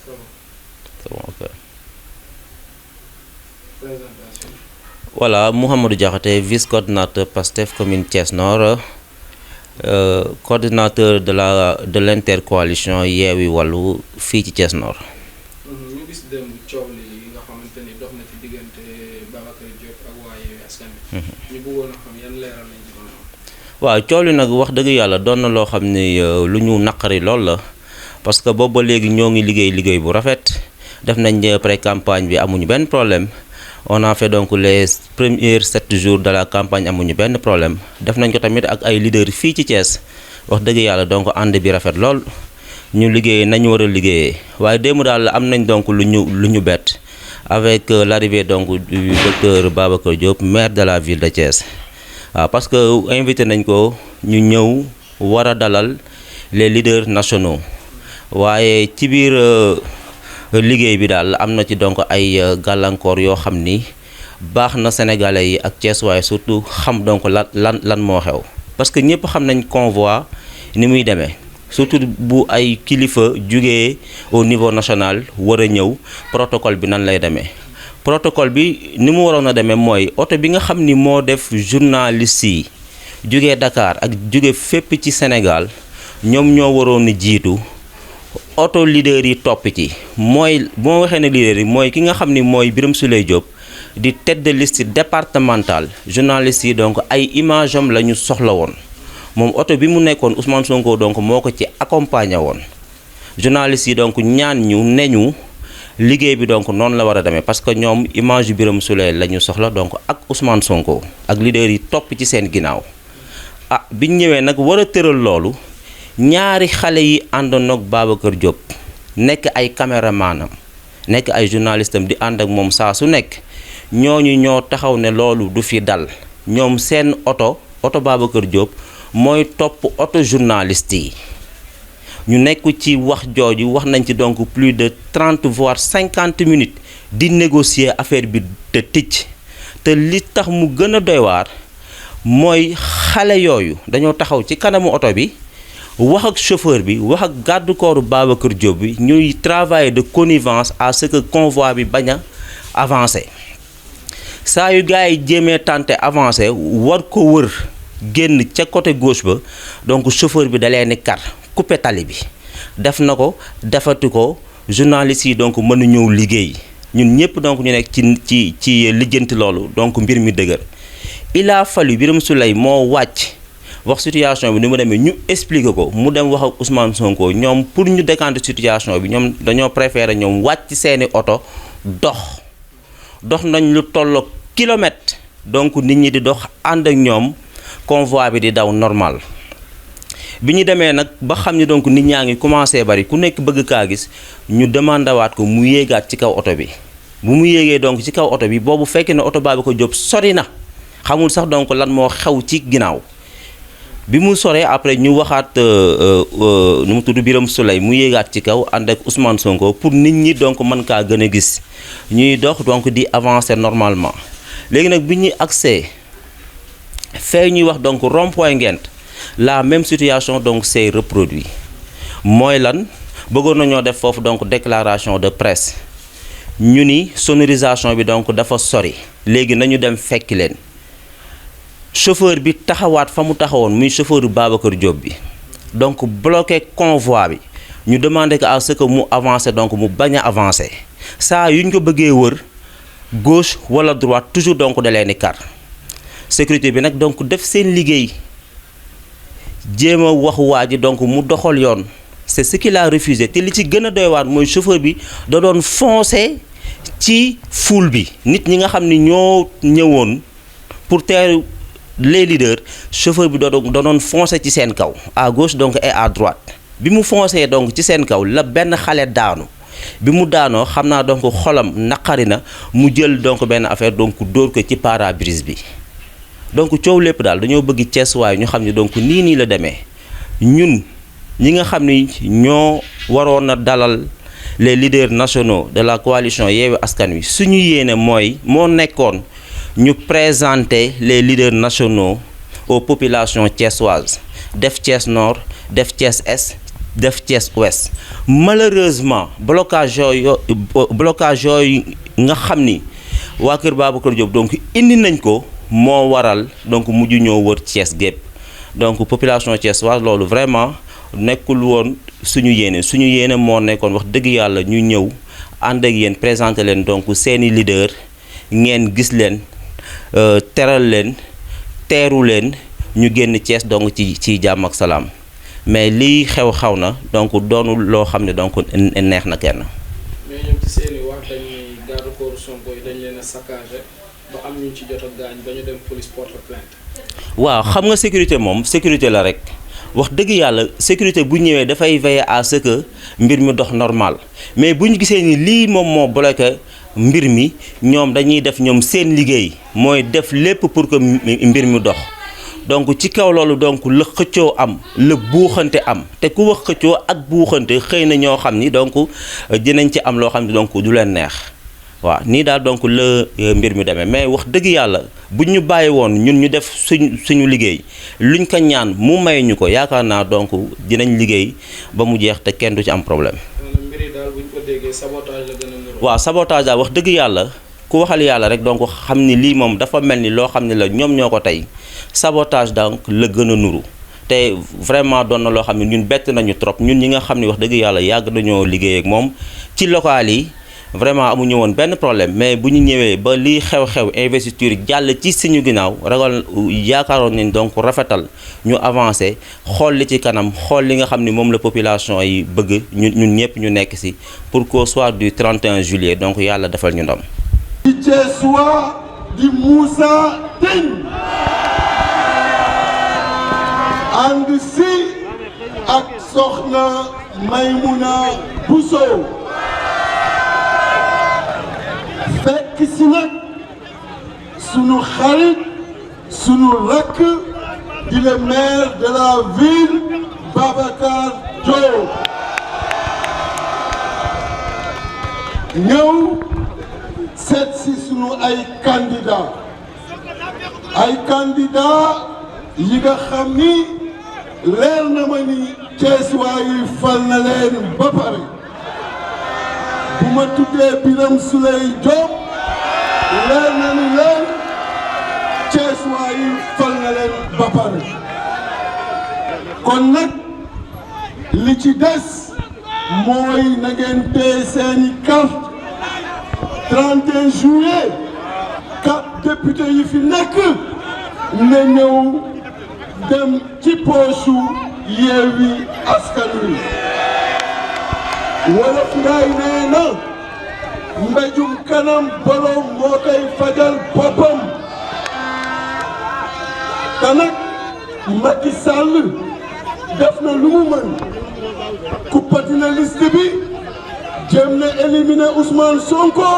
C'est bon, ok. Voilà, Mouhamadou Diakhaté, vice-coordinateur PASTEF commune Thiès Nord, coordinateur de l'intercoalition Yewwi Wallu fii ci Thiès Nord. ñu gis démb coow li nga xamante ni dox na ci diggante Babacar Diop ak waa Yewwi Askan Wi. ñu bëggoon a xam yan leeral lañ ci doon am. waaw coow li nag wax dëgg yàlla doon na loo xam ni lu ñu naqari lool la parce que boobu ba léegi ñoo ngi liggéey bu rafet def nañ pré-campagne bi amuñu benn problème. On a fait donc les premiers 7 jours de la campagne amuñu benn problème def nañ ko tamit ak ay leaders fii ci Thiès wax dëgg yàlla donc ànd bi rafet lool ñu liggéey nañu war a liggéeyee waaye démb daal am nañ donc lu ñu bett avec l'arrivée donc du docteur Babacar Diop maire de la ville de Thiès waaw parce que invité nañ ko ñu ñëw war a dalal les leaders nationaux waaye ci biir liggéey bi daal am na ci donc ay gàllankoor yoo xam ni baax na sénégalais yi ak Thiès waaye surtout xam donc lan moo xew parce que ñëpp xam nañ convoi ni muy demee surtout bu ay kilifa jugee au niveau national war a ñëw protocole bi nan lay demee protocole bi ni mu waroon a demee mooy oto bi nga xam ni moo def journaliste yi jugee Dakar ak jugee fépp ci Sénégal ñoom ñoo waroon a jiitu auto leader yi topp ci mooy bu ma waxee ne leader yi mooy ki nga xam ni mooy Birame Souleye Diop di tête de liste départementale journaliste yi donc ay image am la ñu soxla woon moom oto bi mu nekkoon Ousmane Sonko donc moo ko ci accompagné woon journaliste yi donc ñaan ñu ne ñu liggéey bi donc noonu la war a demee parce que ñoom image yu Birame Souleye la ñu soxla donc ak Ousmane Sonko ak leader yi topp ci seen ginnaaw biñ ñëwee nag war a tëral loolu ñaari xale yi àndoon ak Babacar Diop nekk ay caméramanam nekk ay journalistam di ànd ak moom saa su nekk ñooñu ñoo taxaw ne loolu du fi dal ñoom seen oto Babacar Diop mooy topp oto journaliste yi ñu nekk ci wax jooju wax nañ ci donc plus de 30 voire 50 minutes di négocier affaire bi te ticc te li tax mu gën a doy waar mooy xale yooyu dañoo taxaw ci kanamu oto bi wax ak chauffeur bi wax ak garde corps Babacar Diop bi ñuy travailler de connivence à ce que convoi bi bañ a avancer saa yu gars yi jéemee tenté avancer war ko wër génn ca côté gauche ba donc chauffeur bi da leen ni kar coupé tali bi def na ko defati ko journalistes yi donc mën a ñëw liggéey ñun ñëpp donc ñu nekk ci lijjanti loolu donc mbir mi dëgër il a fallu Birame Souleye moo wàcc wax situation bi ni mu demee ñu expliquer ko mu dem wax ak Ousmane Sonko ñoom pour ñu décanter situation bi ñoom dañoo préférer ñoom wàcc seeni oto dox nañ lu tolloog kilomètre donc nit ñi di dox ànd ak ñoom convoi bi di daw normal bi ñu demee nag ba xam ni donc nit ñaa ngi commencé bari ku nekk bëgg kaa gis ñu demandawaat ko mu yéegaat ci kaw oto bi bu mu yéegee donc ci kaw oto bi boobu fekk ne oto Babacar Diop sori na xamul sax donc lan moo xew ci ginnaaw bi mu soree après ñu waxaat nu mu tudd Birame Souleye mu yéegaat ci kaw ànd ak Ousmane Sonko pour nit ñi donc mën kaa gën a gis ñuy dox donc di avancer normalement léegi nag bi ñuy accès fee ñuy wax donc rond-point Nguent la même situation donc s'est reproduit mooy lan bëggoon nañoo def foofu donc déclaration de presse ñu ni sonorisation bi donc dafa sori léegi nañu dem fekki leen chauffeur bi taxawaat fa mu taxawoon muy chauffeur Babacar Diop bi donc bloqué convoi bi ñu demandé que à ce que mu avancé donc mu bañ a avancé saa yu ñu ko bëggee wër gauche wala droite toujours donc da leen di kar sécurité bi nag donc def seen liggéey jéem a wax waa ji donc mu doxal yoon c'est ce qu'il a refusé te li ci gën a doy waar mooy chauffeur bi da doon foncé ci foule bi nit ñi nga xam ni ñoo ñëwoon pour teeru les leaders chauffeur bi da doon foncé ci seen kaw à gauche donc et à droite bi mu foncé donc ci seen kaw la benn xale daanu bi mu daanoo xam naa donc xolam naqari na mu jël donc benn affaire donc dóor ko ci pare-brise bi donc coow lépp daal dañoo bëgg Thiès waaye ñu xam ne donc nii la demee ñun ñi nga xam ni ñoo waroon a dalal les leaders nationaux de la coalition Yewwi Askan Wi suñu yéene moo nekkoon ñu présenter les leaders nationaux aux populations thiessoises def Thiès Nord def Thiès Est def Thiès Ouest malheureusement blocage yooyu nga xam ni waa Kër Babacar Diop donc indi nañ ko moo waral donc mujj ñoo wër Thiès gépp donc population Thiès waa loolu vraiment nekkul woon suñu yéene moo nekkoon wax dëgg yàlla ñu ñëw ànd ak yéen présenter leen donc seeni leader ngeen gis leen teral leen teeru leen ñu génn Thiès donc ci jàmm ak salaam mais lii xew na donc doonul loo xam ne donc neex na kenn. mais ñoom ci seeni wax dañ ne garde corps Sonko yi dañ leen a saccagé ba am ñu ci jot a gaañ ba ñu dem police porte plainte. waaw xam nga sécurité moom sécurité la rek wax dëgg yàlla sécurité bu ñëwee dafay veiller à ce que mbir mi dox normal mais bu ñu gisee ni lii moom moo bloqué mbir mi ñoom dañuy def ñoom seen liggéey mooy def lépp pour que mbir mi dox. donc ci kaw loolu donc la xëccoo am la buuxante am te ku wax xëccoo ak buuxante xëy na ñoo xam ni donc dinañ ci am loo xam ne donc du leen neex waaw nii daal donc la mbir mi demee mais wax dëgg yàlla buñ ñu bàyyi woon ñun ñu def suñu liggéey luñ ko ñaan mu may ñu ko yaakaar naa donc dinañ liggéey ba mu jeex te kenn du ci am problème. mbir yi daal buñ ko déggee sabotage la gën a nuru. waaw sabotage daal wax dëgg yàlla ku waxal yàlla rek donc xam ni lii moom dafa mel ni loo xam ne la ñoom ñoo ko tey sabotage donc la gën a nuru te vraiment doon na loo xam ne ñun bett nañu trop ñun ñi nga xam ne wax dëgg yàlla yàgg nañoo liggéey ak moom ci local yi vraiment amuñu woon benn problème mais bu ñu ñëwee ba lii xew-xew investiture jàll ci suñu ginnaaw ragal yaakaaroon nañ donc rafetal ñu avancé xool li ci kanam xool li nga xam ni moom la population yi bëgg ñun ñëpp ñu nekk si pour qu'au soir du 31 juillet donc yàlla defal ñu ndam. di Thiessois di Moussa Tine ànd si ak soxna Maymouna Bousso fekk si nag sunu xarit sunu rakk di le maire de la ville Babacar Diop ñëw seet si sunu ay candidat yi nga xam ni leer na ma ni Thiessois yi fal na leen ba pare bu ma tuddee Birame Souleye Diop leer na ni leen Thiessois yi fal na leen ba pare kon nag li ci des mooy na ngeen téye seeni carte 31 juillet 4 députés yi fi nekk na ñëw dem ci poosu Yewwi Askan Wi Wolof Njaay nee na mbéjum kanam borom moo koy fajal boppam te nag Macky Sall def na lu mu mën kuppati na liste bi jëm na éliminer Ousmane Sonko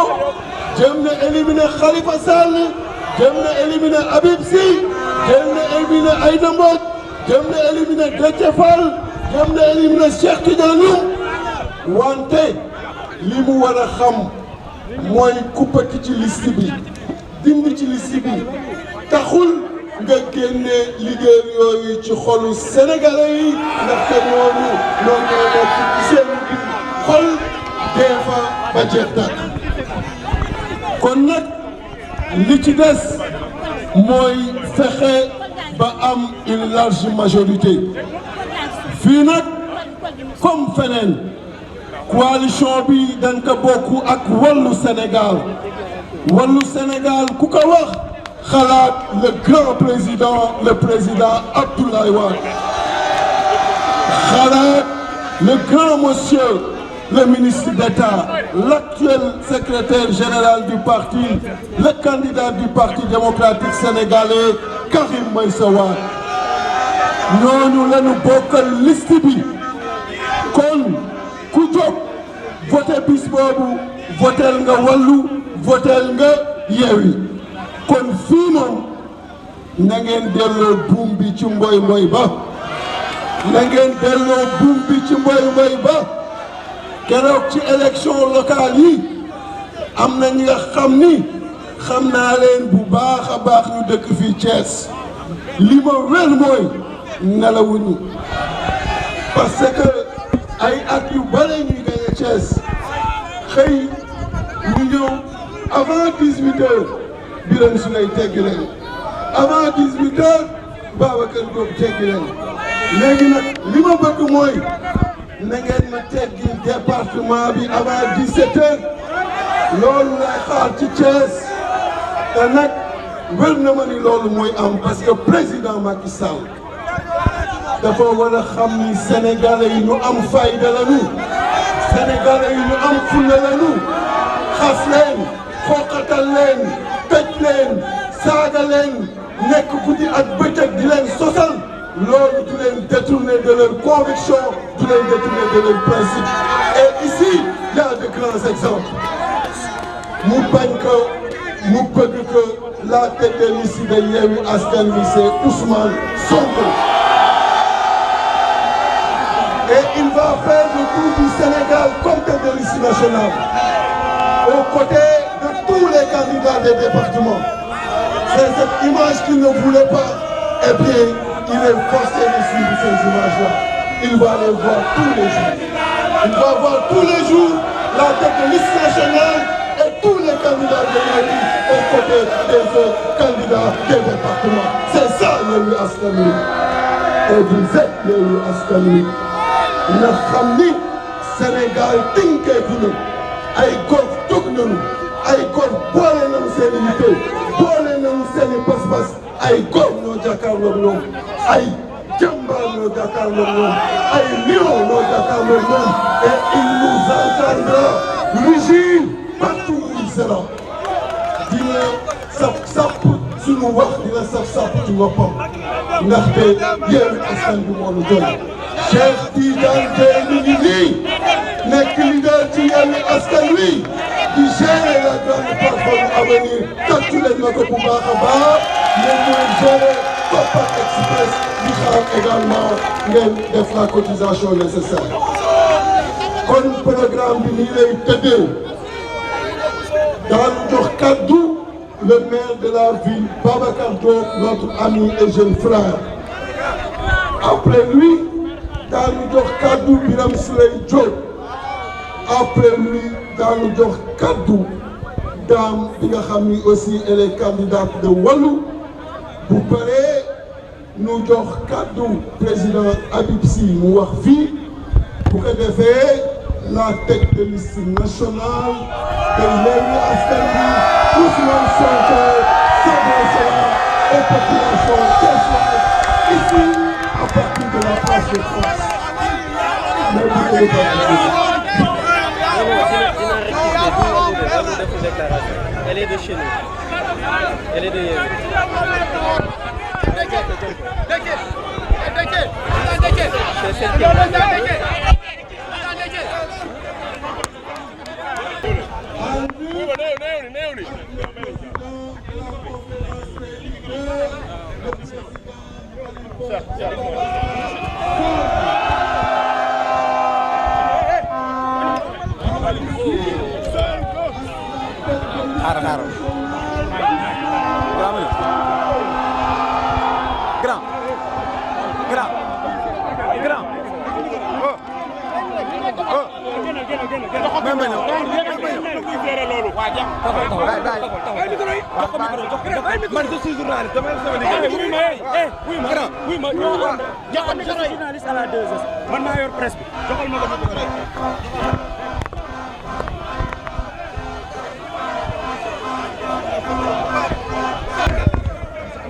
jëm na éliminer Khalifa Sall jëm na éliminer Habib Sy jëm na éliminer Aïda Mbodj jëm na éliminer Déthié Fall jëm na éliminer Cheikh Tidiane Youm wante li mu war a xam mooy kuppati ci liste bi dindi ci liste bi taxul nga génne liggéey yooyu ci xolu sénégalais yi ndaxte ñooñu ñoo nekk ci seen xol dee fa ba jeex tàkk kon nag li ci des mooy fexe ba am une large majorité fii nag comme feneen coalition bi dañ ko bokk ak Wallu Sénégal ku ko wax xalaat le grand président le président Abdoulaye Wade xalaat le grand monsieur le ministre d'État l'actuel secrétaire général du parti le candidat du Parti démocratique sénégalais Karim Meïssa Wade ñooñu lañu bokkal liste bi kon ku jóg voté bis boobu votel nga Wallu votel nga Yewwi kon fii moom na ngeen delloo buum bi ci mboy mboy ba na ngeen delloo buum bi ci mboy mboy ba keroog ci élection locale yi am na ñi nga xam ni xam naa leen bu baax a baax ñu dëkk fii Thiès li ma wér mooy nelawuñu parce que ay at yu bare ñuy gagné Thiès xëy ñu ñëw avant 18h Birame Souleye teggi leen avant 18h Babacar Diop teggi leen léegi nag li ma bëgg mooy na ngeen ma teggi département bi avant 17h loolu lay xaar ci Thiès te nag wér na ma ni loolu mooy am parce que président Macky Sall dafa war a xam ni sénégalais yi ñu am fayda lañu sénégalais yi ñu am fulla lañu xas leen xoqatal leen tëj leen saaga leen nekk guddi ak bëccëg di leen sosal loolu du leen détourner de leur conviction du leen détourner de leur principe et ici il y a de grands exemples mu bañ ko mu bëgg que la tête de liste de Yewwi Askan Wi c'est Ousmane Sonko et il va faire le tour du Sénégal comme tête de liste nationale aux côtés de tous les candidats des départements. C'est cette image qu'il ne voulait pas. Et bien, il est forcé de suivre ces images-là. Il va les voir tous les jours. Il va voir tous les jours la tête de liste nationale et tous les candidats de Yewwi aux côtés des autres candidats des départements. C'est ça, Yewwi Askan Wi. Et vous êtes Yewwi Askan Wi. na xam ni Sénégal tënkeeku na ay góor jóg nañu ay góor boole nañu seen i yitte boole nañu seen i pas-pas ay góor ñoo jàkkaarloog ñoom ay jàmbaar ñoo jàkkaarloog ñoom ay lion ñoo jàkkaarloog ñoom et il nous entendra rugir partout où il sera dina sap suñu wax dina sap ci boppam ndaxte Yewwi Askan Wi moo ñu doy Cheikh Tidiane Dièye mi ngi nii nekk leader ci Yewwi Askan Wi di gérer la grande plateforme Avenir tàccu leen ma ko bu baax a baax ngeen mooy gérer Kopar Express di xaar également ngeen def la cotisation nécessaire. kon programme bi nii lay tëddee daanu jox kaddu le maire de la ville Babacar Diop notre ami et jeune frère après lui. daanu jox kaddu Birame Souleye Diop après lui daanu jox kaddu Dame bi nga xam ni aussi elle est candidate de Wallu bu paree nu jox kaddu président Habib Sy mu wax fii bu ko defee la tête de liste nationale de Yewwi Askan Wi Ousmane Sonko s'adressera aux populations thiessoises ici à partir de la place de France. Elle est de chez nous. Elle est de Yewwi. C'est celle qui a man je suis journaliste dama oui ma journaliste à la 2S man maa yor presse bi joxal ma ko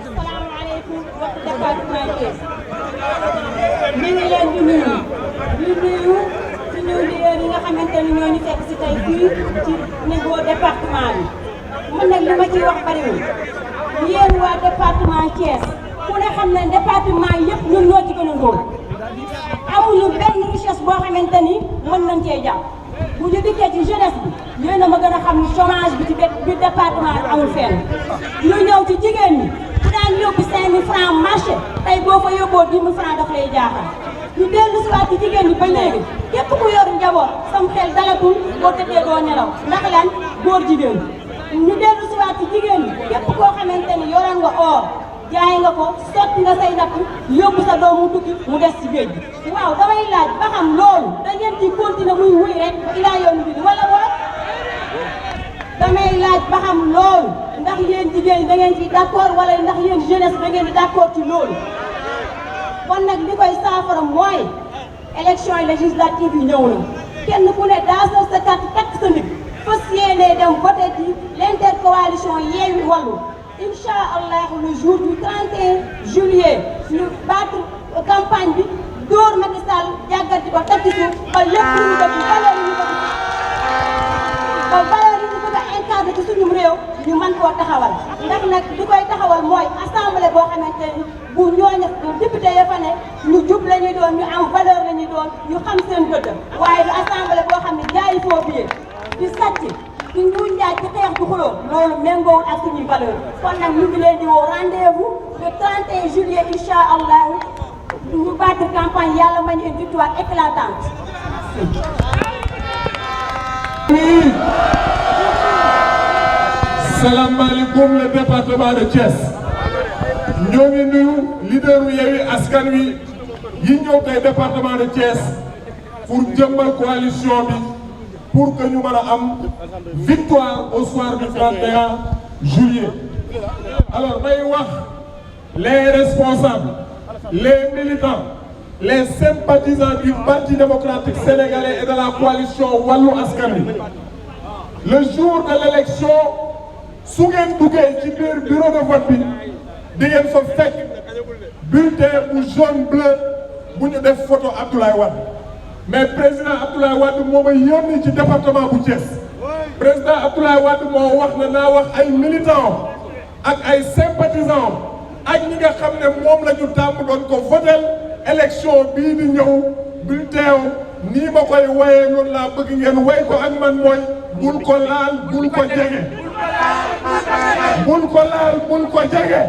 asalaamaaleykum mbokk département Thiès ñu ngi leen di nuyu suñu leader yi nga xamante ni ñoo ñu fekk si tey fii ci niveau département bi man nag li ma ciy wax bariwul yéen waa département Thiès ku ne xam ne département yëpp ñun ñoo ci gën a ngóor amuñu benn richesse boo xamante ni mën nañ cee jàpp bu ñu dikkee ci jeunesse bi yéen a ma gën a xam ni chômage bi ci biir département bi amul fenn ñu ñëw ci jigéen ñi ku daan yóbbu 5000 francs marché tey boo fa yóbboo 10 000 francs daf lay jaaxal ñu dellu si waat ci jigéen ñi ba léegi képp ku yor njaboot sam xel dalatul boo tëddee doo nelaw ndax lan góor jigéen ñu dellu si waat ci jigéen ñi képp koo xamante ni yoroon nga or jaay nga ko sotti nga say natt yóbbu sa doom mu tukki mu des ci géej gi waaw damay laaj ba xam loolu da ngeen ci continuer muy wuy rek ilaa yoon bi wala wala damay laaj ba xam loolu ndax yéen jigéen ñi da ngeen ci d'accord wala ndax yéen jeunesse da ngeen di d'accord ci loolu kon nag li koy saafara mooy élection législative yi ñëw na kenn ku ne daasal sa carte takk sa nit fas yéene dem voté ci l'intercoalition Yewwi Wallu incha allah le jour du 31 juillet ñu battre campagne bi dóor Macky Sall jàggati ko takki suuf ba lépp lu ñu bëgg valeur yi ñu bëgg ba valeur yi ñu bëgg a incarné ci suñu réew ñu mën koo taxawal ndax nag li koy taxawal mooy assemblée boo xamante ni bu ñooñu député ya fa ne ñu jub la ñuy doon ñu am valeur la ñuy doon ñu xam seen gëdd waaye du assemblée boo xam ne jaayi foo biyee di sàcc di ñu njaay ci xeex du xuloo loolu méngoowul ak suñuy valeur kon nag ñu ngi leen di woo rendez-vous le 31 juillet incha allah ñu battre campagne yàlla may ñu une victoire éclatante. salaamaaleykum le département de Thiès ñoo ngi nuyu leaderu Yewwi Askan Wi yi ñëw tey département de Thiès pour jëmmal coalition bi pour que ñu mën a am victoire au soir du 31 juillet. alors may wax les responsables les militants les sympathisants du Parti démocratique sénégalais et de la coalition Wallu Askan Wi le jour de l'élection su ngeen duggee ci biir bureau de vote bi di ngeen fa fekk bulletin bu jaune bleu bu ñu def photo Abdoulaye Wade mais président Abdoulaye Wade moo ma yónni ci département bu Thiès président Abdoulaye Wade moo wax na naa wax ay militants ak ay sympathisants ak ñi nga xam ne moom la ñu tàmm doon ko votel élection bii di ñëw bulletin nii ma koy woyee noonu laa bëgg ngeen woy ko ak man mooy bul ko laal bul ko jege. bul ko laal bul ko jege.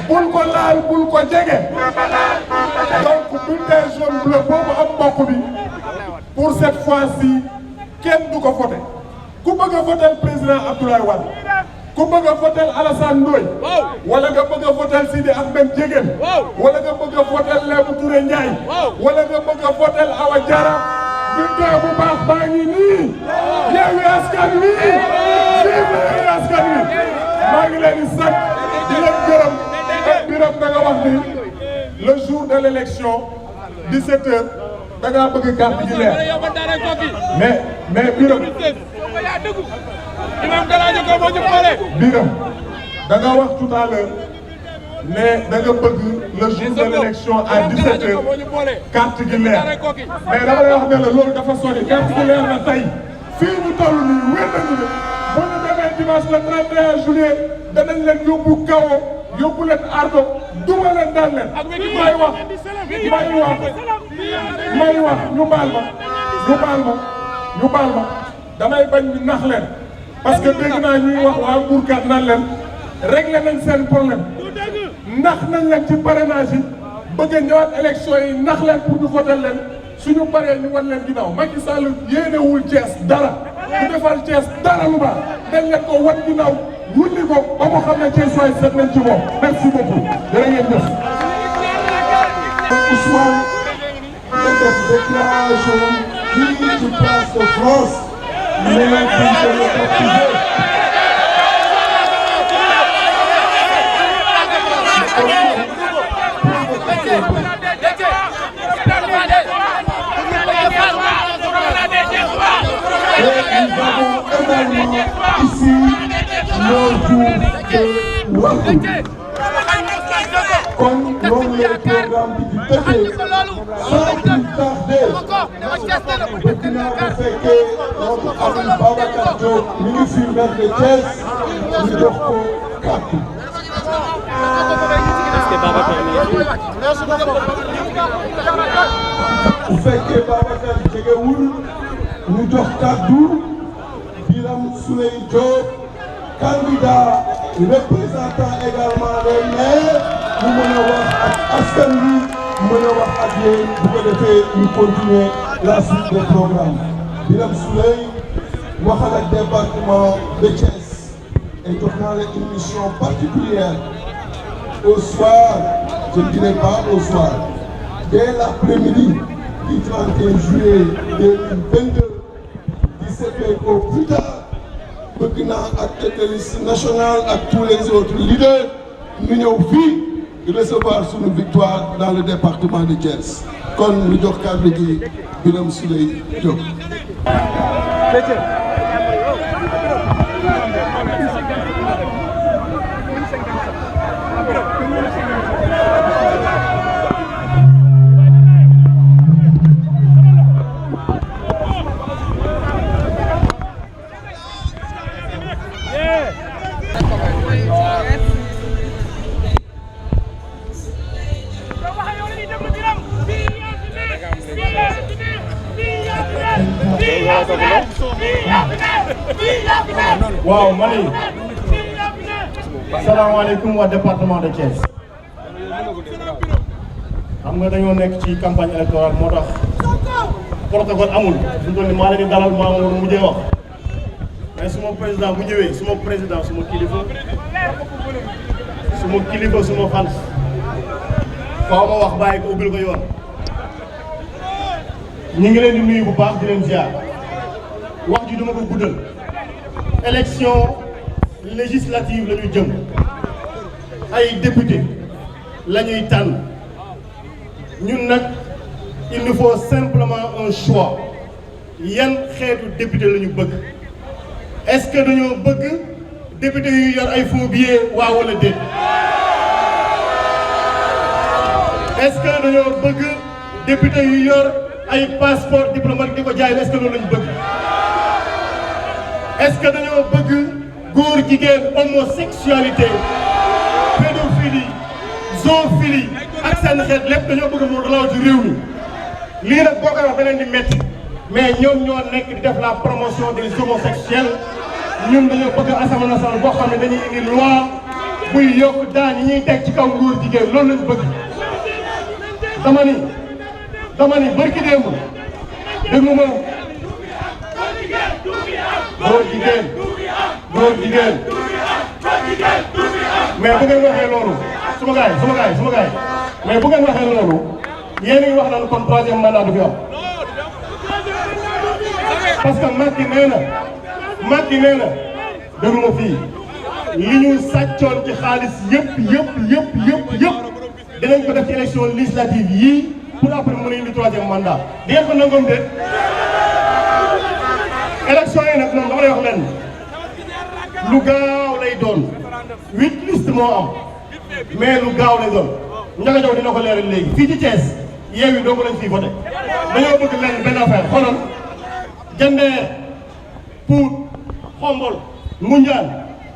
bul ko laal bul ko jege. donc bulletin jaune bleu boobu am mbokk bi pour cette fois-ci kenn du ko voté ku bëgg a voté président Abdoulaye Wade ku bëgg a voté Alassane Ndoye wala nga bëgg a voté Sidi Ahmed Ndiéguène wala nga bëgg a voté Lébu Touré Ndiaye wala nga bëgg a voté Awa Diarra bulletin bu baax baa ngi nii Yewwi Askan Wi Yewwi Askan Wi maa ngi leen di sant di leen gërëm Birame da nga wax ni le jour de l'élection 17h da ngaa bëgg carte gi leer mais Birame Birame da nga wax tout à l'heure ne da nga bëgg le jour de l'élection à 17h carte gi leer mais dama lay wax ne la loolu dafa sori carte gi leer na tey fii ñu toll nii wér nañu ne bu ñu demee dimanche le 31 juillet danañ leen yóbbu kawo yóbbu leen ardo duma leen daan leen may wax ñu baal ma damay bañ ñu nax leen parce que dégg naa ñuy wax waa Mbourkat naan leen réglé nañ seen problème nax nañ leen ci parrainage yi bëgg a ñëwaat élection yi nax leen pour ñu voter leen suñu paree ñu wan leen ginnaaw Macky Sall yéenewul Thiès dara du defal Thiès dara lu baax dañ leen ko wan ginnaaw wulli ko ba mu xam ne Thiès waay seet nañ ci moom merci beaucoup jërë ngeen jëf. Ousmane nga def déclaration fii ci place de France mais duñ ko répartiser. Et nous avons également ici nos jours de Wallu. Comme loolu le programme bi di tëddee sans plus tarder bëgg naa bu fekkee notre ami Babacar Diop mi ngi fi maire de Thiès ñu jox ko kàddu. bu fekkee Babacar jegewul ñu jox kàddu Birame Souleye Diop candidat représentant également les maires ñu mën a wax ak askan wi mën a wax ak yéen bu ko defee ñu continuer la suite des programmes. Birame Souleye waxal ak département de Thiès et jox naa la une mission particulière au soir, je ne dirais pas au soir, dès l'après-midi du 31 juillet 2022, 17 au plus tard, bëgg naa ak tête de liste nationale ak tous les autres leaders ñu ñëw fii recevoir sunu victoire dans le département de Thiès kon ñu jox kàddu gi Birame Souleye Diop. waaw mani salaamaaleykum waa département de Thiès xam nga dañoo nekk ci campagne électorale moo tax protocole amul su doon ni maa leen di dalal maa war mujjee wax mais suma président bu ñëwee suma président suma kilifa suma fans faaw ma wax bàyyi ko ubbil ko yoon ñu ngi leen di nuyu bu baax di leen ziar wax ji duma ko guddal élection législative la ñu jëm ay député la ñuy tànn ñun nag il nous faut simplement un choix yan xeetu député la ñu bëgg est-ce que dañoo bëgg député yu yor ay faux billets waaw wala déet est-ce que dañoo bëgg député yu yor ay passeport diplomatique di ko jaay est-ce que loolu lañu bëgg est-ce que dañoo bëgg góor jigéen homosexualité pédophilie zoophilie ak seen xeet lépp dañoo bëgg mu law ci réew mi lii nag boo koy wax beneen di métti mais ñoom ñoo nekk di def la promotion des homosexuels ñun dañoo bëgg assemblée nationale boo xam ne dañuy indi loi buy yokk daan yi ñuy teg ci kaw góor jigéen loolu lañu bëgg dama ni barki démb déglu ma góor jigéen mais bu ngeen waxee loolu suma gaay mais bu ngeen waxee loolu yéen a ngi wax naan kon troisième mandat du fi am parce que Macky nee na déglu ma fii li ñu sàccoon ci xaalis yëpp dinañ ko def ci élection législative yii pour après mën a indi troisième mandat di ngeen ko nangoom de élection yi nag noonu dama lay wax leen lu gaaw lay doon 8 liste moo am mais lu gaaw lay doon Ndiaga Diaw dina ko leeral léegi fii ci Thiès Yewwi doo ko lañ fii voté dañoo bëgg leen benn affaire xoolal Jandeer Pout Xombol Ngoundiane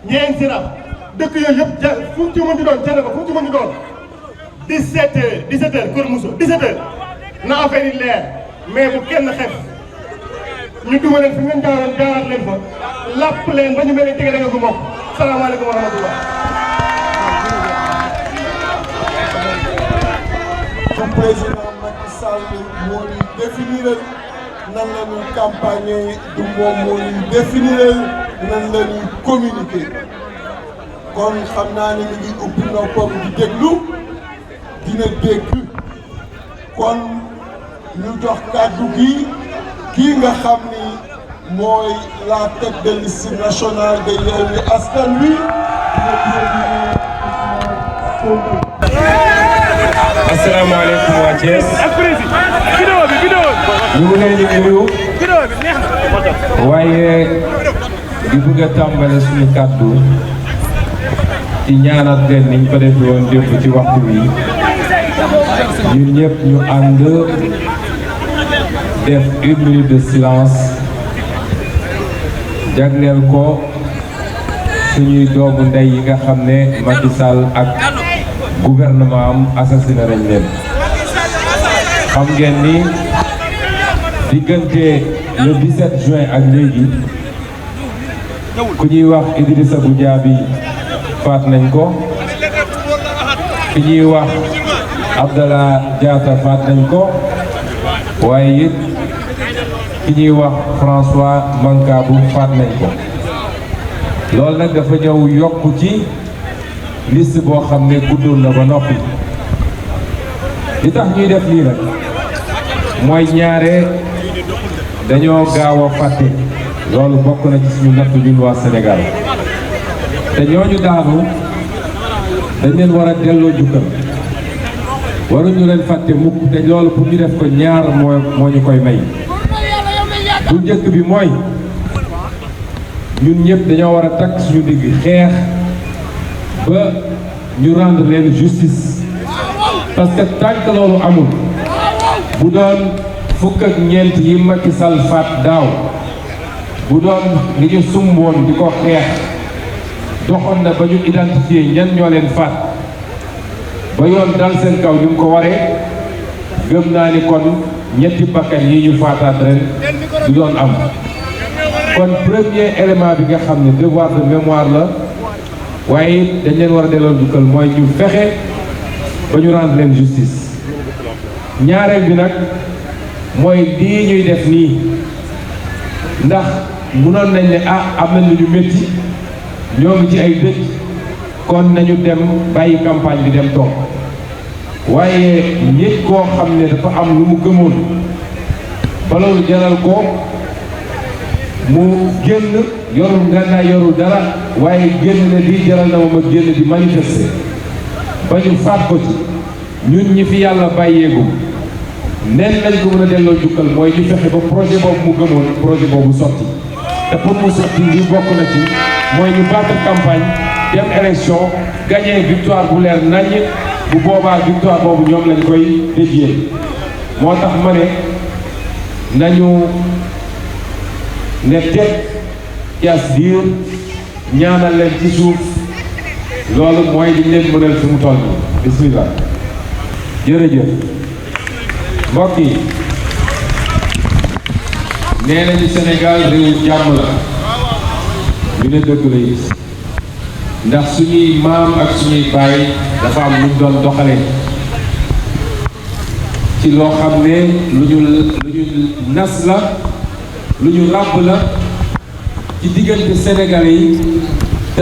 Niayes Sirakh dëkk yooyu yëpp ja fu ci mën di doon jënd ko fu ci mën di doon 17h Kër Moussa 17h na affaire yi leer mais bu kenn xef ñu duma leen fi ngeen jaaraat leen fa lapp leen ba ñu mel ni tege da nga ko mokk salaamaaleykum wa rahmatullah. Le président Macky Sall moo ñu définir nan la ñuy campagne du moom moo ñu définir nan la ñuy communiquer kon xam naa ne ñu ngi ubbi noppam di déglu dina dégg kon ñu jox kàddu gi kii nga xam ni mooy la tête de liste nationale de Yewwi Askan Wi. asalaamaaleykum waa Thiès. ñu ngi leen di nuyu. waaye di bëgg a tàmbale suñu kàddu ci ñaanal leen niñ ko defee woon démb ci waxtu wi ñun ñëpp ñu ànd def 1 minute de silence jagleel ko suñuy doomu ndey yi nga xam ne Macky Sall ak gouvernement am assassiné nañ leen. xam ngeen ni diggante le 17 juin ak léegi ku ñuy wax Idrissa Goudiaby faat nañ ko, ku ñuy wax Abdallah Diatta faat nañ ko, waaye it ki ñuy wax François Mancabou faat nañ ko. loolu nag dafa ñëw yokku ci liste boo xam ne guddoon na ba noppi li tax ñuy def lii nag mooy ñaare dañoo gaaw a fàtte loolu bokk na ci suñu nattu ñun waa Sénégal te ñooñu daanu dañ leen war a delloo jukkal waruñu leen fàtte mukk te loolu pour ñu def ko ñaar moo ñu koy may bu njëkk bi mooy ñun ñëpp dañoo war a takk suñu digg xeex ba ñu rendre leen justice parce que tant que loolu amul bu doon fukk ak ñeent yi Macky Sall faat daaw bu doon li ñu sumboon di ko xeex doxoon na ba ñu identifier ñan ñoo leen faat ba yoon dal seen kaw ni mu ko waree gëm naa ni kon ñetti bakkan yi ñu faataat ren du doon am kon premier élément bi nga xam ne devoir de mémoire la waaye dañ leen war a delloo njukkal mooy ñu fexe ba ñu rendre leen justice ñaareel bi nag mooy lii ñuy def nii ndax mënoon nañ ne am nañ lu ñu métti ñoo ngi ci ay dëj kon nañu dem bàyyi campagne bi dem toog waaye nit koo xam ne dafa am lu mu gëmoon ba loolu jaral ko mu génn yorul ngànnaay yorul dara waaye génn ne lii jaral na ma génn di manifester ba ñu faat ko ci ñun ñi fi yàlla bàyyeegum nen lañ ko mën a delloo jukkal mooy ñu fexe ba projet boobu mu gëmoon projet boobu sotti te pour mu sotti li bokk na ci mooy ñu battre campagne dem élection gagner victoire bu leer naññ bu boobaa victoire boobu ñoom lañ koy dédié moo tax ma ne nañu ne teg yaas diir ñaanal leen ci suuf loolu mooy liñ leen mënal fi mu toll bismillah jërëjëf mbokk yi nee nañu Sénégal réewu jàmm la ñu ne dëgg la it ndax suñuy maam ak suñuy baay dafa am lu ñu doon doxale ci loo xam ne lu ñu nas la lu ñu ràbb la ci diggante Sénégalais yi te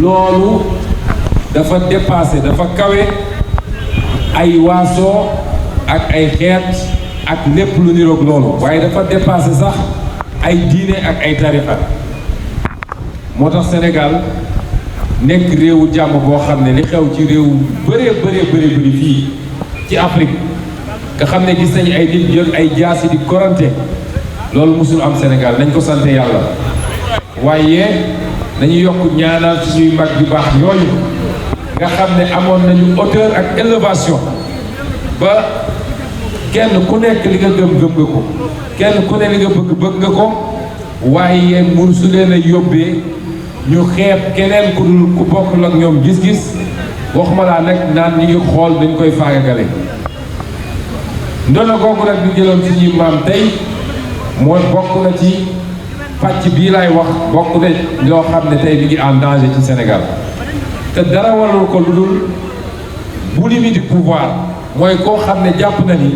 loolu dafa dépassé dafa kawe ay waaso ak ay xeet ak lépp lu niroog loolu waaye dafa dépassé sax ay diine ak ay tarixa moo tax Sénégal nekk réewu jàmm boo xam ne li xew ci réew bëri fii ci Afrique nga xam ne gis nañu ay nit jël ay jaasi di korante loolu musul am Sénégal nañ ko sante yàlla waaye dañuy yokk ñaanal suñuy mag yu baax yooyu nga xam ne amoon nañu hauteur ak élévation ba kenn ku nekk li nga gëm nga ko kenn ku ne li nga bëgg nga ko waaye mun su leen a yóbbee ñu xeeb keneen ku bokkul ak ñoom gis-gis waxuma laa nag naan ñi ngi xool dañ koy faagagale ndono googu nag ñu jëloon suñuy maam tey moo bokk na ci pàcc bii laay wax bokk na loo xam ne tey mi ngi en danger ci Sénégal te dara warul ko lu dul boulimie du pouvoir mooy koo xam ne jàpp na ni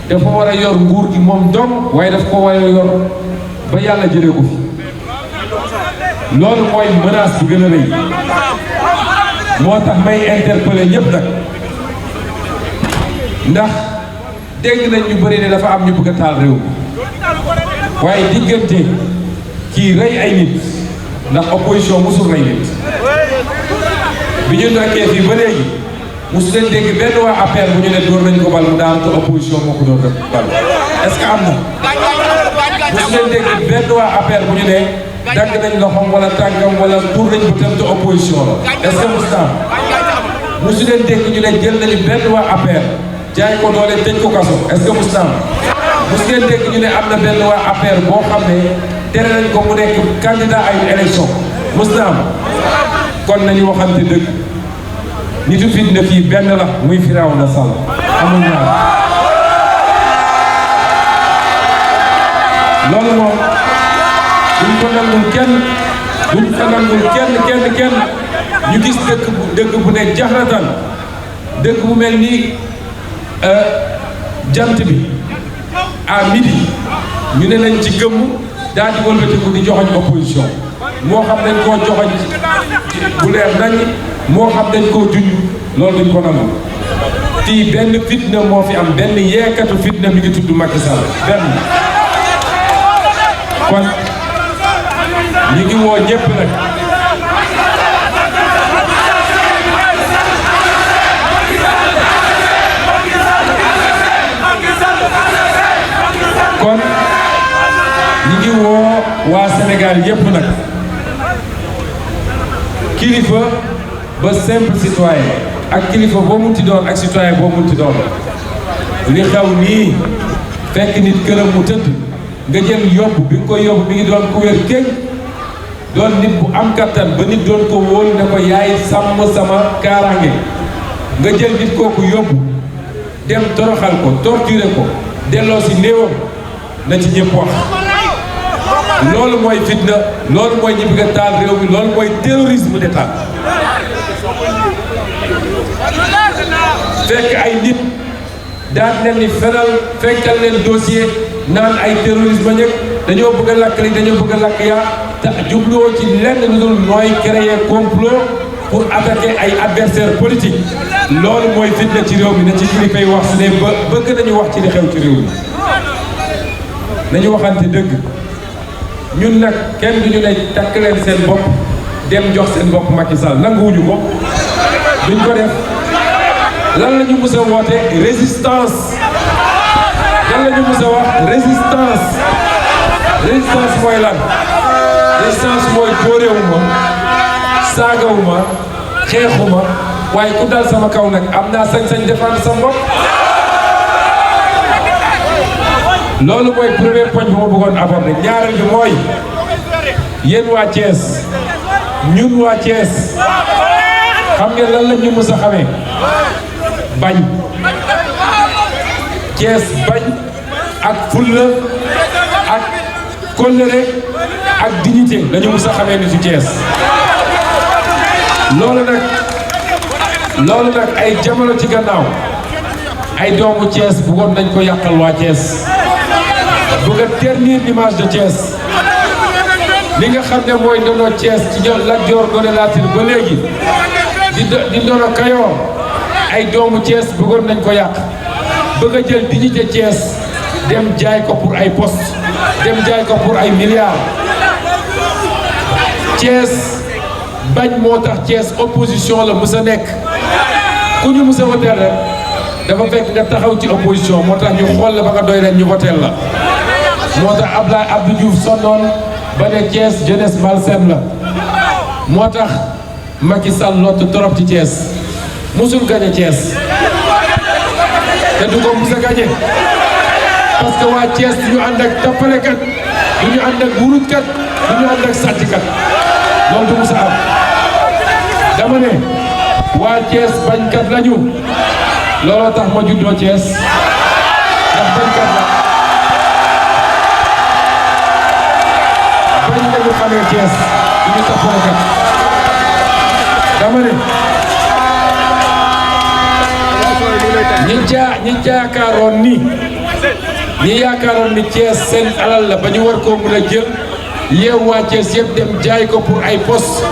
dafa war a yor nguur gi moom dong waaye daf ko war a yor ba yàlla jëlee ko fi loolu mooy menace bi gën a rëy moo tax may interpeller ñëpp nag ndax dégg nañ ñu bëri ne dafa am ñu bëgg a taal réew mi waaye diggante kii rey ay nit ndax opposition musul rey nit bi ñu nekkee fii ba léegi musu leen dégg benn waa APR bu ñu ne door nañ ko bal mu daan te opposition moo ko doon bal est-ce que am na musu leen dégg benn waa APR bu ñu ne dagg nañ loxoom wala tànkam wala tuur nañ ko tam te opposition la est-ce que musu leen dégg ñu ne jël nañu benn waa APR jaay ko doole tëj ko kaso est-ce que musu leen dégg ñu ne am na benn waa APR boo xam ne tere nañ ko mu nekk candidat ay élection musu na am kon nañu waxante dëgg nitu fitna fii benn la muy Firawna Sall amul ñaar loolu moom duñ ko nangul kenn ñu gis dëkk bu ne jaxratan dëkk bu mel ni jant bi à midi ñu ne lañ ci gëmm daal di wëlbatiku di joxoñ opposition moo xam nañ koo joxoñ bu leer nañ moo xam dañ koo junj loolu duñ ko nangu fii benn fitna moo fi am benn yeekatu fitna mi ngi tudd Macky Sall benn kon ñu ngi woo ñëpp nag kon ñu ngi woo waa Sénégal yëpp nag kilifa ba simple citoyen ak kilifa boo munti doon ak citoyen boo munti doon li xew nii fekk nit këram mu tëdd nga jël yóbbu bi nga koy yóbbu mi ngi doon ku wér kéñ doon nit bu am kattan ba nit doon ko wóolu ne ko yaay sàmm sama kaaraange nga jël nit kooku yóbbu dem toroxal ko torturer ko delloo si néewam na ci ñëpp wax loolu mooy fitna loolu mooy ñi bëgg a taal réew mi loolu mooy terrorisme d'État fekk ay nit daan leen ni fenal fekkal leen dossier naan ay terrorisme ñëpp dañoo bëgg a lakk li dañoo bëgg a lakk yaa te jubluwoo ci lenn lu dul nooy créer complot pour attaquer ay adversaires politiques loolu mooy fitna ci réew mi na ci kilifa yi wax su ne ba bëgg nañu wax ci li xew ci réew mi nañu waxante dëgg ñun nag kenn duñu ne takk leen seen bopp dem jox seen bopp Macky Sall nanguwuñu ko duñ ko def lan la ñu mës a woote résistance lan la ñu mës a wax résistance résistance mooy lan résistance mooy dóorewuma saagawuma xeexuma waaye ku dal sama kaw nag am naa sañ-sañ défendre sama bopp loolu mooy premier point bu ma bëggoon aborder ñaareel bi mooy yéen waa Thiès ñun waa Thiès xam ngeen lan la ñu mës a xamee bañ Thiès bañ ak fulla ak kóllëre ak dignité la ñu mës a xamee ni ci Thiès loolu nag ay jamono ci gannaaw ay doomu Thiès bëggoon nañ ko yàqal waa Thiès bëgg a ternir l'image de Thiès li nga xam ne mooy ndono Thiès ci ñoom Lat Joor Ngoone Latiir ba léegi di ndono Kayoor ay doomu Thiès bëggoon nañ ko yàq bëgg a jël dignité Thiès dem jaay ko pour ay poste dem jaay ko pour ay milliards Thiès bañ moo tax Thiès opposition la mës a nekk ku ñu mës a woteel rek dafa fekk nga taxaw ci opposition moo tax ñu xool la ba nga doy leen ñu woteel la moo tax Abdou Diouf sonnoon ba ne Thiès jeunesse malsaine la moo tax Macky Sall lott trop ci Thiès musul gañe Thiès te du ko mus a gañe parce que waa Thiès du ñu ànd ak tappalekat du ñu ànd ak wurutkat du ñu ànd ak sàcckat loolu du mus a am dama ne waa Thiès bañkat lañu looloo tax ma juddoo Thiès ndax bañkat la bañ lañu xamee Thiès du ñu tappalekat dama ne ñi yaakaaroon ni Thiès seen alal la ba ñu war koo mën a jël yeew waa Thiès yëpp dem jaay ko pour ay poste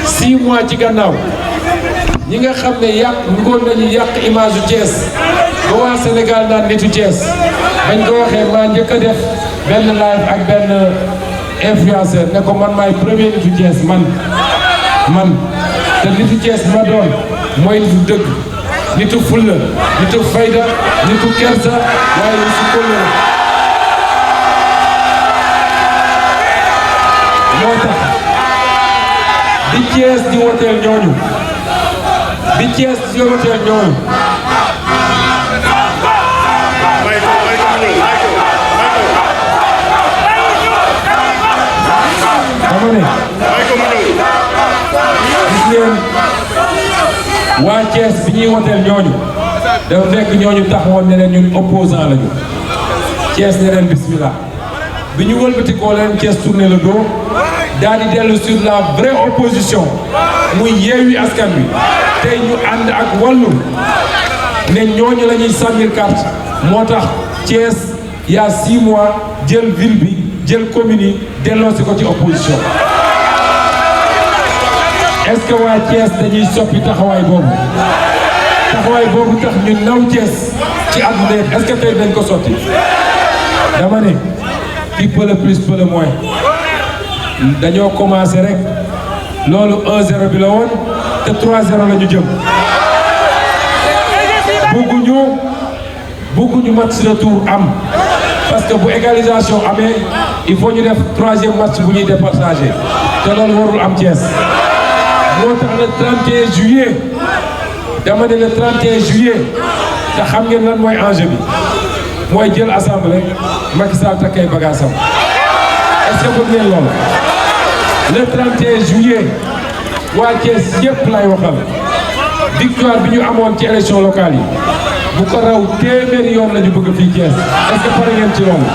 6 mois ci gannaaw ñi nga xam ne ngoon nañu yàq image u Thiès ba waa Sénégal naan nitu Thiès bañ ko waxee maa njëkk a def benn live ak benn influenceur ne ko man maay premier nitu Thiès man te nitu Thiès ma doon mooy nitu dëgg nitu fulla nitu fayda nitu kersa waaye nitu kóllëre moo tax bi Thiès di woteel ñooñu dama ne gis ngeen waa Thiès bi ñuy woteel ñooñu dafa fekk ñooñu taxawoon ne leen ñun opposant lañu Thiès ne leen bismillah bi ñu wëlbatikoo leen Thiès tourné le dos daal di dellu sur la vraie opposition muy Yewwi Askan Wi tey ñu ànd ak Wallu ne ñooñu la ñuy sànnil carte moo tax Thiès il y a 6 mois jël ville bi jël commune yi delloosi ko ci opposition est-ce que waa Thiès dañuy soppi taxawaay boobu tax ñu naw Thiès ci àdduna est-ce que tey dañ ko sotti dama ne qui peut le plus peut le moins dañoo commencé rek loolu 1-0 bi la woon te 3-0 la ñu jëm bëgguñu match retour am parce que bu égalisation amee il faut ñu def 3e match bu ñuy départager te loolu warul am Thiès moo tax le 31 juillet dama ne le 31 juillet te xam ngeen lan mooy enjeu bi mooy jël assemblée Macky Sall takkay bagaasam est-ce que bëgg ngeen loolu le 31 juillet waa Thiès yëpp lay waxal victoire bi ñu amoon ci élection locale yi bu ko raw téeméeri yoon la ñu bëgg fii Thiès est-ce que pare ngeen ci loolu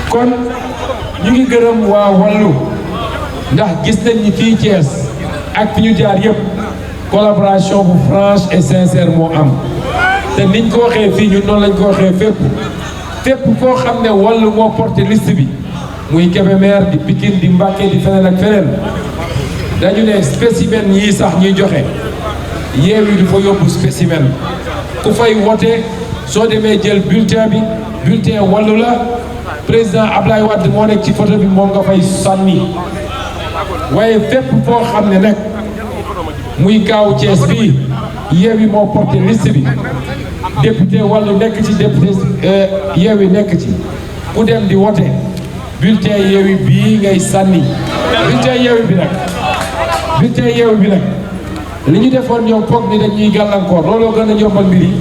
kon ñu ngi gërëm waa Wallu ndax gis nañ ni fii Thiès ak fi ñu jaar yëpp collaboration bu franche et sincère moo am te niñ ko waxee fii ñun noonu lañ ko waxee fépp foo xam ne Wallu moo porté liste bi muy Kébémer di Pikine di Mbacké di feneen ak feneen dañu ne spécimen yii sax ñuy joxe Yewwi du fa yóbbu spécimen ku fay wote soo demee jël bulletin bi bulletin Wallu la président Ablaye Wade moo nekk ci photo bi moom nga fay sànni waaye fépp foo xam ne nag muy gaaw Thiès bii Yewwi moo porté liste bi député Wallu nekk ci député Yewwi nekk ci ku dem di wote bulletin Yewwi bii ngay sànni bulletin Yewwi bi nag li ñu defoon ñoom foog ni dañuy gàllankoor looloo gën a yombal mbir yi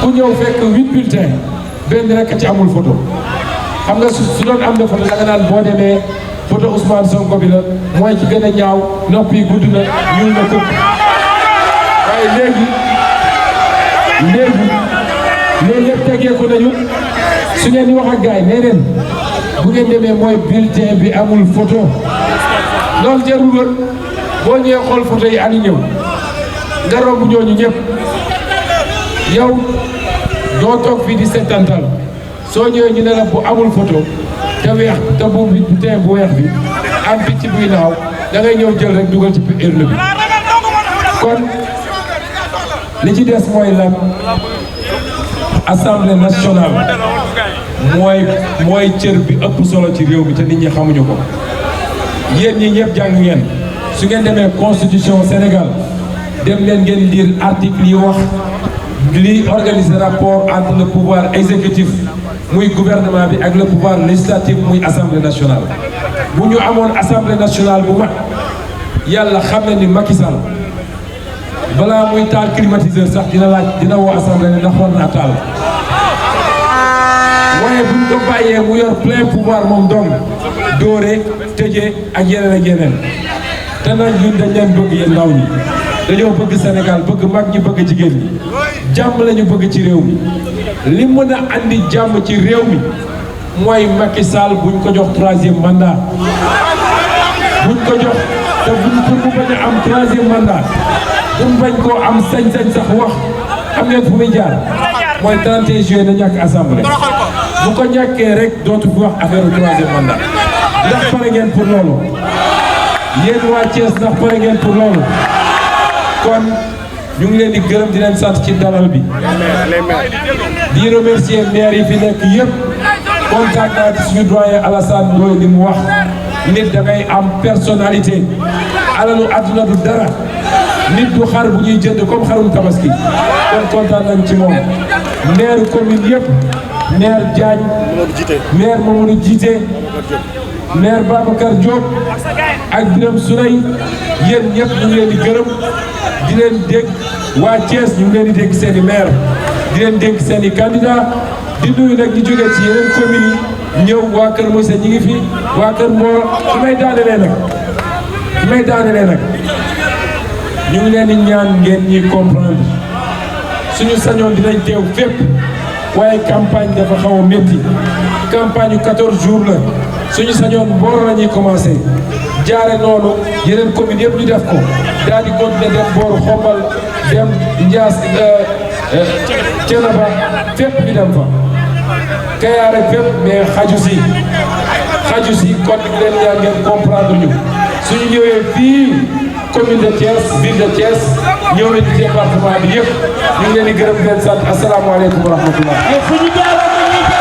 ku ñëw fekk 8 bulletins benn rek ci amul photo xam nga su doon am na photo da nga naan boo demee photo Ousmane Sonko bi la mooy ci gën a ñaaw nopp yi gudd na ñuul na këpp waaye léegi loolu yëpp tegeeku nañu su ngeen di wax ak gars yi nee leen bu ngeen demee mooy bulletin bi amul photo loolu jarul wër boo ñëwee xool photo yi ani ñëw nga romb ñooñu ñëpp yow doo toog fii di settantal soo ñëwee ñu ne la bu amul photo te weex te bu bulletin bu weex bi am picc buy naaw da ngay ñëw jël rek dugal ci urne bi kon li ci des mooy lan assemblée nationale mooy cër bi ëpp solo ci réew mi te nit ñi xamuñu ko yéen ñi ñëpp jàng ngeen su ngeen demee constitution Sénégal dem leen ngeen lire article yi wax li organiser rapport entre le pouvoir exécutif muy gouvernement bi ak le pouvoir législatif muy assemblée nationale. bu ñu amoon assemblée nationale bu mag yàlla xam na ni Macky Sall balaa muy taal climatiseur sax dina woo assemblée ne ndax war naa taal waaye buñ ko bàyyee mu yor plein pouvoir moom dong dóore tëjee ak yeneen te nag ñun dañ leen bëgg yéen ndaw ñi dañoo bëgg Sénégal bëgg mag ñi bëgg jigéen ñi jàmm lañu bëgg ci réew mi li mën a andi jàmm ci réew mi mooy Macky Sall buñ ko jox 3e mandat buñ ko jox te buñ pour mu bañ a am 3e mandat pour bañ koo am sañ-sañ sax wax xam ngeen fu muy jaar mooy 31 juillet na ñàkk assemblée bu ko ñàkkee rek dootu fi wax affaire 3e mandat ndax pare ngeen pour loolu yéen waa Thiès ndax pare ngeen pour loolu kon ñu ngi leen di gërëm di leen sant ci dalal bi di remercier maire yi fi nekk yëpp kontaan naa ci suñu doyen Alassane Ndoye li mu wax nit da ngay am personnalité alalu àdduna du dara nit du xar bu ñuy jënd comme xarum tabaski kon kontaan nañ ci moom maire commune yëpp maire Diagne maire Mamadou Djité maire Babacar Diop ak Birame Souleye yéen ñëpp ñu ngi leen di gërëm di leen dégg waa Thiès ñu ngi leen di dégg seen i maire di leen dégg seen i candidat di nuyu nag ñu jógee ci yeneen communes yi ñëw waa Kër Moussa ñi ngi fi waa Kër Mor fi may daanelee nag ñu ngi leen di ñaan ngeen ñuy comprendre suñu sañoon dinañ teew fépp waaye campagne dafa xaw a métti campagne yu 14 jours la suñu sañoon Mboro la ñuy commencé jaare noonu yeneen communes yëpp ñu def ko daal di continuer dem Mboro Xombal dem Ndiass Thiénaba fépp ñu dem fa Kayar ak fépp mais xaju si kon ñu leen ñaan ngeen comprendre ñu suñu ñëwee fii commune de Thiès ville de Thiès ñëw nañu ci département bi yëpp ñu ngi leen di gërëm di leen sant asalaamaaleykum wa rahmatullah